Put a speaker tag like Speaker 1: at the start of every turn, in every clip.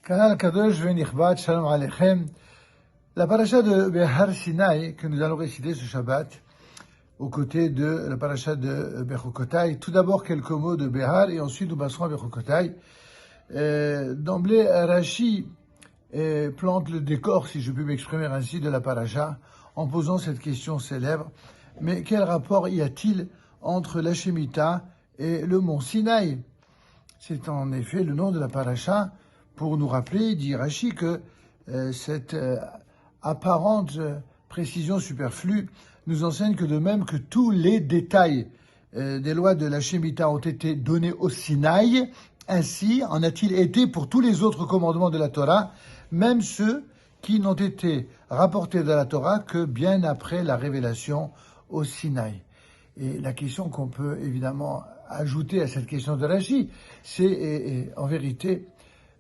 Speaker 1: Canal Kadosh Venichbat, Shalom Aleichem. La paracha de Behar Sinai, que nous allons réciter ce Shabbat, aux côtés de la paracha de Bechukotai. Tout d'abord, quelques mots de Behar, et ensuite nous passerons à Bechukotai. D'emblée, Rashi plante le décor, si je puis m'exprimer ainsi, de la paracha, en posant cette question célèbre. Mais quel rapport y a-t-il entre la Shemitah et le mont Sinaï? C'est en effet le nom de la paracha pour nous rappeler, dit Rashi, que cette apparente précision superflue nous enseigne que de même que tous les détails des lois de la Shemitah ont été donnés au Sinaï, ainsi en a-t-il été pour tous les autres commandements de la Torah, même ceux qui n'ont été rapportés de la Torah que bien après la révélation au Sinaï. Et la question qu'on peut évidemment ajouter à cette question de Rashi, c'est en vérité,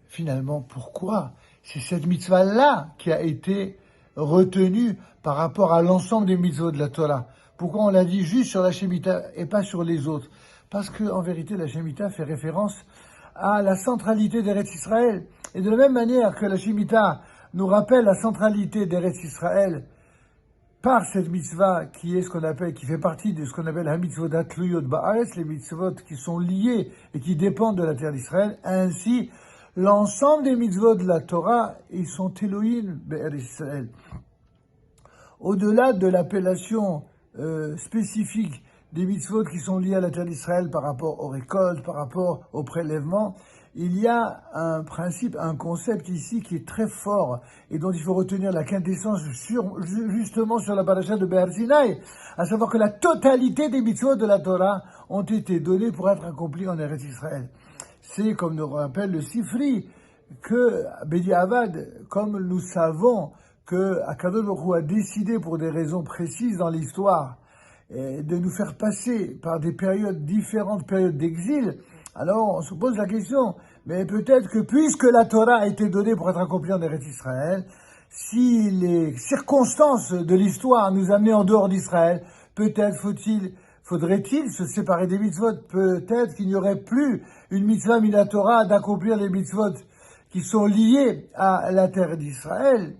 Speaker 1: finalement, pourquoi c'est cette mitzvah-là qui a été retenue par rapport à l'ensemble des mitzvot de la Torah. Pourquoi on l'a dit juste sur la Shemitah et pas sur les autres? Parce que, en vérité, la Shemitah fait référence à la centralité d'Eretz Israël. Et de la même manière que la Shemitah nous rappelle la centralité d'Eretz Israël par cette mitzvah qui est ce qu'on appelle, qui fait partie de ce qu'on appelle la mitzvot hatluyot ba'aretz, les mitzvot qui sont liés et qui dépendent de la terre d'Israël, ainsi l'ensemble des mitzvot de la Torah, ils sont Elohim be'eretz Israël. Au-delà de l'appellation spécifique des mitzvot qui sont liés à la terre d'Israël par rapport aux récoltes, par rapport au prélèvement, il y a un principe, un concept ici qui est très fort et dont il faut retenir la quintessence justement sur la paracha de Behar Sinai, à savoir que la totalité des mitzvot de la Torah ont été données pour être accomplies en Eretz Israël. C'est, comme nous rappelle le Sifri, que Bediavad, comme nous savons que Akadosh Baruch Hu a décidé pour des raisons précises dans l'histoire de nous faire passer par des périodes différentes, périodes d'exil, alors on se pose la question, mais peut-être que puisque la Torah a été donnée pour être accomplie en Eretz Israël, si les circonstances de l'histoire nous amenaient en dehors d'Israël, peut-être faudrait-il se séparer des mitzvot, peut-être qu'il n'y aurait plus une mitzvah minatora d'accomplir les mitzvot qui sont liés à la terre d'Israël,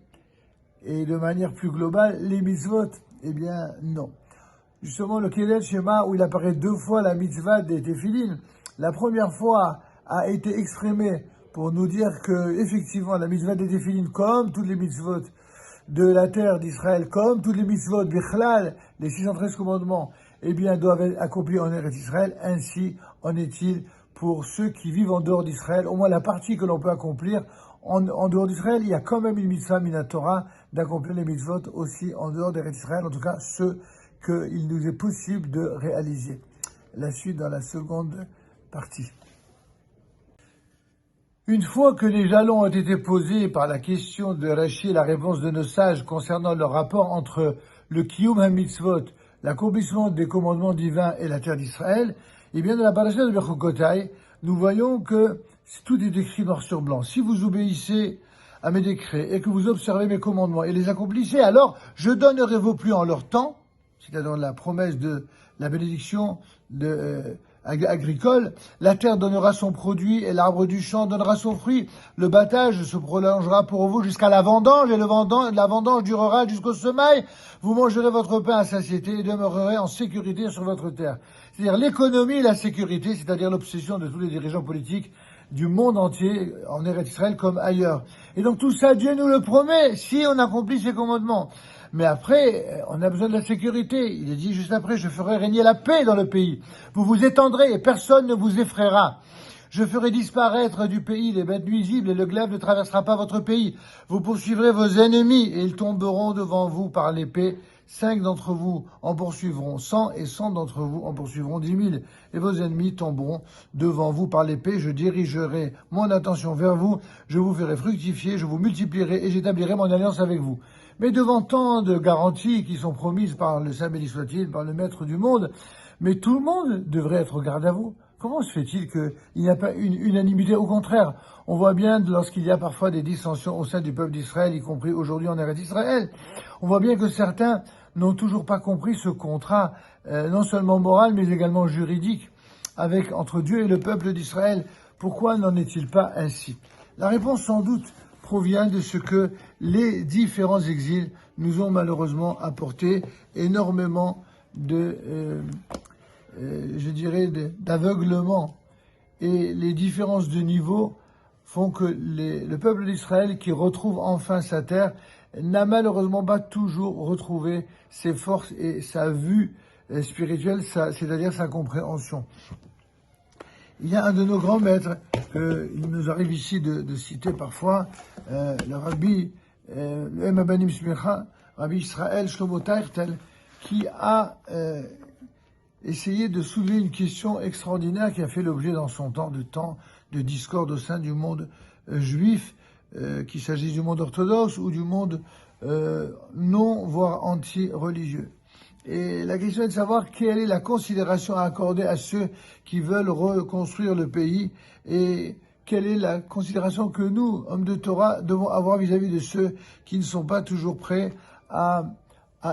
Speaker 1: et de manière plus globale, les mitzvot, eh bien non. Justement, le Kedel Shema, où il apparaît deux fois la mitzvah des Tefillin, la première fois a été exprimée pour nous dire que, effectivement, la mitzvah des Tefillin, comme toutes les mitzvot de la terre d'Israël, comme toutes les mitzvot bichlal, les 613 commandements, eh bien, doivent être accomplis en Eretz Israël. Ainsi en est-il pour ceux qui vivent en dehors d'Israël. Au moins la partie que l'on peut accomplir en dehors d'Israël, il y a quand même une mitzvah minatora d'accomplir les mitzvot aussi en dehors d'Eretz Israël, en tout cas ceux qu'il nous est possible de réaliser. La suite dans la seconde partie. Une fois que les jalons ont été posés par la question de Rashi et la réponse de nos sages concernant le rapport entre le Kiyum HaMitzvot, l'accomplissement des commandements divins et la terre d'Israël, et bien dans la paracha de Bechukotai, nous voyons que tout est écrit noir sur blanc. Si vous obéissez à mes décrets et que vous observez mes commandements et les accomplissez, alors je donnerai vos pluies en leur temps, c'est-à-dire la promesse de la bénédiction agricole, la terre donnera son produit et l'arbre du champ donnera son fruit. Le battage se prolongera pour vous jusqu'à la vendange et la vendange durera jusqu'au semail. Vous mangerez votre pain à satiété et demeurerez en sécurité sur votre terre. C'est-à-dire l'économie et la sécurité, c'est-à-dire l'obsession de tous les dirigeants politiques du monde entier, en Eretz Israël comme ailleurs. Et donc tout ça, Dieu nous le promet, si on accomplit ses commandements. Mais après, on a besoin de la sécurité. Il est dit juste après, je ferai régner la paix dans le pays. Vous vous étendrez et personne ne vous effraiera. Je ferai disparaître du pays les bêtes nuisibles et le glaive ne traversera pas votre pays. Vous poursuivrez vos ennemis et ils tomberont devant vous par l'épée. 5 d'entre vous en poursuivront 100 et 100 d'entre vous en poursuivront 10 000. Et vos ennemis tomberont devant vous par l'épée. Je dirigerai mon attention vers vous. Je vous ferai fructifier, je vous multiplierai et j'établirai mon alliance avec vous. Mais devant tant de garanties qui sont promises par le Saint béni soit-il, par le Maître du monde, mais tout le monde devrait être au garde à vous. Comment se fait-il qu'il n'y a pas une unanimité? Au contraire, on voit bien lorsqu'il y a parfois des dissensions au sein du peuple d'Israël, y compris aujourd'hui en Eretz Israël, on voit bien que certains n'ont toujours pas compris ce contrat, non seulement moral, mais également juridique, entre Dieu et le peuple d'Israël. Pourquoi n'en est-il pas ainsi? La réponse sans doute provient de ce que les différents exils nous ont malheureusement apporté, énormément je dirais, d'aveuglement. Et les différences de niveau font que le peuple d'Israël, qui retrouve enfin sa terre, n'a malheureusement pas toujours retrouvé ses forces et sa vue spirituelle, c'est-à-dire sa compréhension. Il y a un de nos grands maîtres, il nous arrive ici de citer parfois, le rabbi, le Banim Smicha, Rabbi Israël Shlomo Teichteil, qui a essayé de soulever une question extraordinaire qui a fait l'objet dans son temps de discorde au sein du monde juif, qu'il s'agisse du monde orthodoxe ou du monde non, voire anti-religieux. Et la question est de savoir quelle est la considération à accorder à ceux qui veulent reconstruire le pays et quelle est la considération que nous, hommes de Torah, devons avoir vis-à-vis de ceux qui ne sont pas toujours prêts à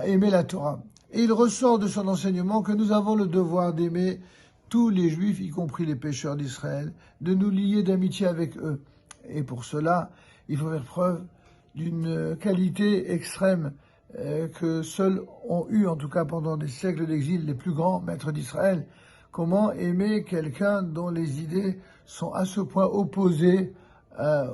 Speaker 1: aimer la Torah. Et il ressort de son enseignement que nous avons le devoir d'aimer tous les Juifs, y compris les pécheurs d'Israël, de nous lier d'amitié avec eux. Et pour cela, il faut faire preuve d'une qualité extrême que seuls ont eu, en tout cas pendant des siècles d'exil, les plus grands maîtres d'Israël. Comment aimer quelqu'un dont les idées sont à ce point opposées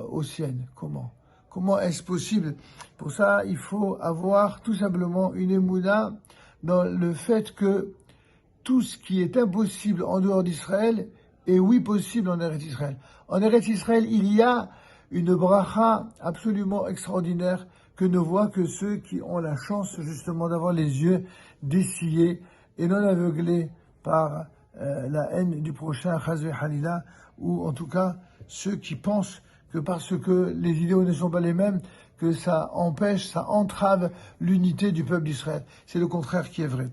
Speaker 1: aux siennes? Comment est-ce possible? Pour ça, il faut avoir tout simplement une émouna dans le fait que tout ce qui est impossible en dehors d'Israël est oui possible en Eretz Israël. En Eretz Israël, il y a une bracha absolument extraordinaire que ne voient que ceux qui ont la chance justement d'avoir les yeux dessillés et non aveuglés par la haine du prochain, Chas v'Chalila, ou en tout cas ceux qui pensent que parce que les idéaux ne sont pas les mêmes, que ça empêche, ça entrave l'unité du peuple d'Israël. C'est le contraire qui est vrai.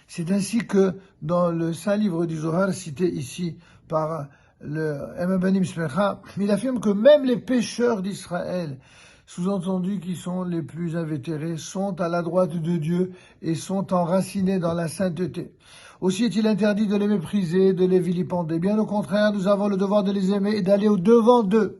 Speaker 1: C'est ainsi que dans le saint livre du Zohar, cité ici par le Banim Smicha, il affirme que même les pécheurs d'Israël, sous-entendu qui sont les plus invétérés, sont à la droite de Dieu et sont enracinés dans la sainteté. Aussi est-il interdit de les mépriser, de les vilipender. Bien au contraire, nous avons le devoir de les aimer et d'aller au-devant d'eux.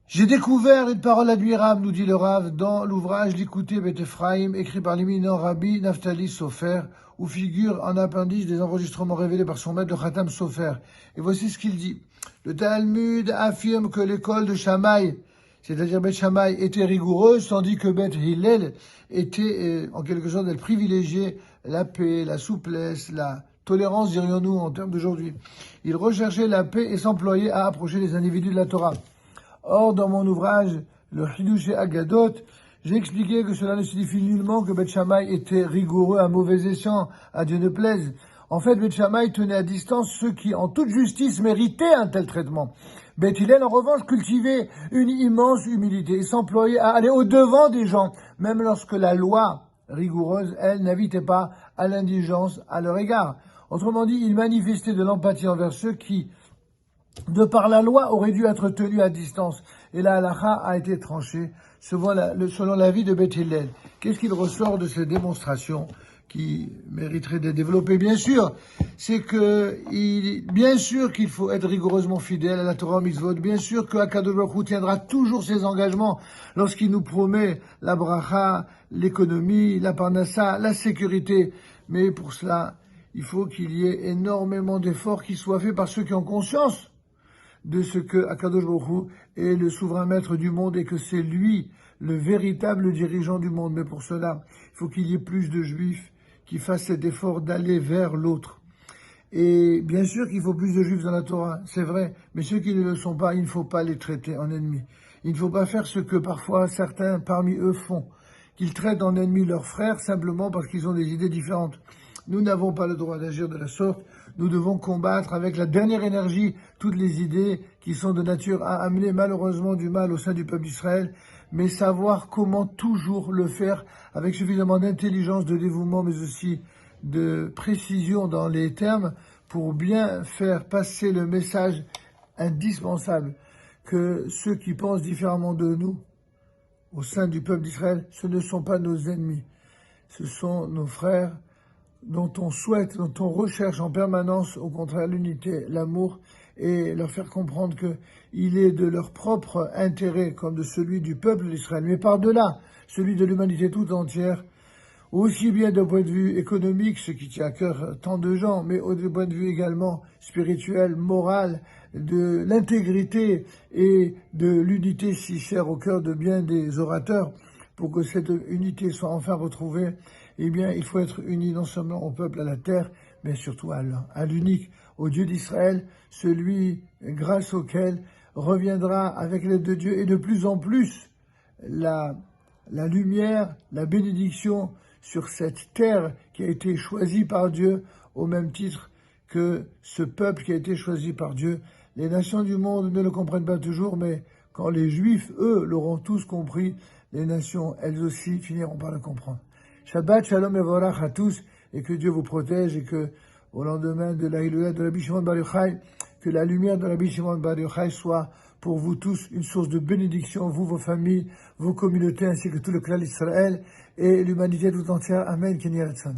Speaker 1: J'ai découvert une parole admirable, nous dit le Rav, dans l'ouvrage L'Ikouté Bet Ephraim, écrit par l'éminent Rabbi Naftali Sofer, où figure en appendice des enregistrements révélés par son maître, le Khatam Sofer. Et voici ce qu'il dit. Le Talmud affirme que l'école de Shammai, c'est-à-dire Bet Shammai, était rigoureuse, tandis que Bet Hillel était, en quelque sorte, elle privilégiait la paix, la souplesse, la tolérance, dirions-nous, en termes d'aujourd'hui. Il recherchait la paix et s'employait à approcher les individus de la Torah. Or, dans mon ouvrage, le Hidush Agadot, j'ai expliqué que cela ne signifie nullement que Beth Shammai était rigoureux à mauvais escient, à Dieu ne plaise. En fait, Beth Shammai tenait à distance ceux qui, en toute justice, méritaient un tel traitement. Beth Hillel, en revanche, cultivait une immense humilité et s'employait à aller au-devant des gens, même lorsque la loi rigoureuse, elle, n'invitait pas à l'indigence à leur égard. Autrement dit, il manifestait de l'empathie envers ceux qui, de par la loi, auraient dû être tenus à distance. Et la halakha a été tranchée selon l'avis de Beth Hillel. Qu'est-ce qu'il ressort de ces démonstrations qui mériteraient d'être développées? Bien sûr, c'est que, bien sûr qu'il faut être rigoureusement fidèle à la Torah Mitzvot. Bien sûr que Akadosh Baruch Hu tiendra toujours ses engagements lorsqu'il nous promet la bracha, l'économie, la parnassa, la sécurité. Mais pour cela, il faut qu'il y ait énormément d'efforts qui soient faits par ceux qui ont conscience de ce que Akadosh Baruch Hu est le souverain maître du monde et que c'est lui le véritable dirigeant du monde. Mais pour cela, il faut qu'il y ait plus de juifs qui fassent cet effort d'aller vers l'autre. Et bien sûr qu'il faut plus de juifs dans la Torah, c'est vrai, mais ceux qui ne le sont pas, il ne faut pas les traiter en ennemis. Il ne faut pas faire ce que parfois certains parmi eux font, qu'ils traitent en ennemis leurs frères simplement parce qu'ils ont des idées différentes. Nous n'avons pas le droit d'agir de la sorte. Nous devons combattre avec la dernière énergie toutes les idées qui sont de nature à amener malheureusement du mal au sein du peuple d'Israël, mais savoir comment toujours le faire avec suffisamment d'intelligence, de dévouement, mais aussi de précision dans les termes pour bien faire passer le message indispensable que ceux qui pensent différemment de nous au sein du peuple d'Israël, ce ne sont pas nos ennemis, ce sont nos frères dont on souhaite, dont on recherche en permanence, au contraire, l'unité, l'amour et leur faire comprendre qu'il est de leur propre intérêt, comme de celui du peuple d'Israël, mais par-delà, celui de l'humanité toute entière, aussi bien d'un point de vue économique, ce qui tient à cœur tant de gens, mais au point de vue également spirituel, moral, de l'intégrité et de l'unité si chère au cœur de bien des orateurs, pour que cette unité soit enfin retrouvée, eh bien, il faut être uni non seulement au peuple, à la terre, mais surtout à l'unique, au Dieu d'Israël, celui grâce auquel reviendra avec l'aide de Dieu et de plus en plus la lumière, la bénédiction sur cette terre qui a été choisie par Dieu au même titre que ce peuple qui a été choisi par Dieu. Les nations du monde ne le comprennent pas toujours, mais quand les Juifs, eux, l'auront tous compris, les nations, elles aussi, finiront par le comprendre. Shabbat Shalom et Vorach à tous, et que Dieu vous protège, et que, au lendemain de la Hilouya de Rabbi Shimon Bar Yochai, que la lumière de Rabbi Shimon Bar Yochai soit pour vous tous une source de bénédiction, vous, vos familles, vos communautés, ainsi que tout le clan d'Israël et l'humanité tout entière. Amen. Kenny Ratzon.